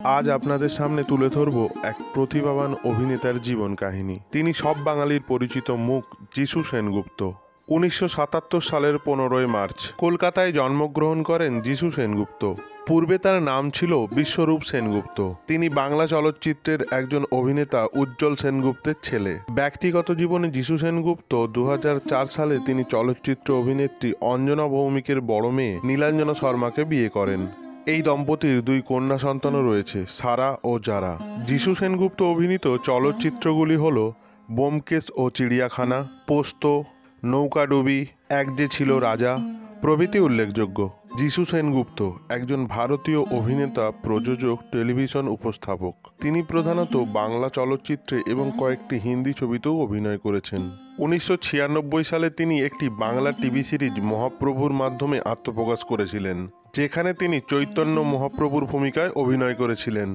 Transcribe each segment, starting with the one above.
আজ আপনাদের সামনে তুলে ধরব এক প্রতিভাবান অভিনেতার জীবন কাহিনী। তিনি সব বাঙালির পরিচিত মুখ যিশু সেনগুপ্ত। 1977 সালের 15ই মার্চ কলকাতায় জন্মগ্রহণ করেন যিশু সেনগুপ্ত। পূর্বে তার নাম ছিল বিশ্বরূপ সেনগুপ্ত। তিনি বাংলা চলচ্চিত্রের একজন অভিনেতা উজ্জ্বল সেনগুপ্তের ছেলে। ব্যক্তিগত জীবনে যিশু সেনগুপ্ত 2004 সালে তিনি চলচ্চিত্র অভিনেত্রী অঞ্জনা ভৌমিকের বড় মেয়ে নীলাঞ্জনা শর্মাকে বিয়ে করেন। এই দম্পতির দুই কন্যা সন্তানও রয়েছে, সারা ও যারা। যিশু সেনগুপ্ত অভিনীত চলচ্চিত্রগুলি হল ব্যোমকেশ ও চিড়িয়াখানা, পোস্ত, নৌকাডুবি, এক যে ছিল রাজা প্রভৃতি উল্লেখযোগ্য। যিশু সেনগুপ্ত একজন ভারতীয় অভিনেতা, প্রযোজক, টেলিভিশন উপস্থাপক। তিনি প্রধানত বাংলা চলচ্চিত্রে এবং কয়েকটি হিন্দি ছবিতেও অভিনয় করেছেন। 1996 সালে তিনি একটি বাংলা টিভি সিরিজ মহাপ্রভুর মাধ্যমে আত্মপ্রকাশ করেছিলেন, যেখানে তিনি চৈতন্য মহাপ্রভুর ভূমিকায় অভিনয় করেছিলেন।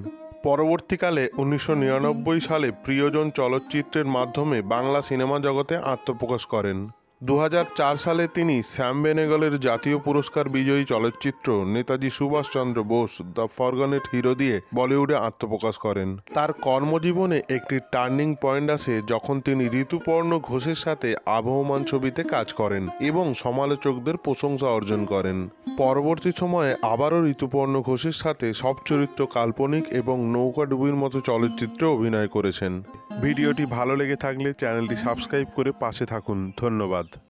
পরবর্তীকালে 1999 সালে প্রিয়জন চলচ্চিত্রের মাধ্যমে বাংলা সিনেমা জগতে আত্মপ্রকাশ করেন। 2004 সালে তিনি শ্যাম বেনেগলের জাতীয় পুরস্কার বিজয়ী চলচ্চিত্র নেতাজি সুভাষচন্দ্র বোস দ্য ফরগনেট হিরো দিয়ে বলিউডে আত্মপ্রকাশ করেন। তার কর্মজীবনে একটি টার্নিং পয়েন্ট আসে যখন তিনি ঋতুপর্ণ ঘোষের সাথে আবহমান ছবিতে কাজ করেন এবং সমালোচকদের প্রশংসা অর্জন করেন। পরবর্তী সময়ে আবারও ঋতুপর্ণ ঘোষের সাথে সব চরিত্র কাল্পনিক এবং নৌকাডুবির মতো চলচ্চিত্রে অভিনয় করেছেন। ভিডিওটি ভালো লেগে থাকলে চ্যানেলটি সাবস্ক্রাইব করে পাশে থাকুন। ধন্যবাদ।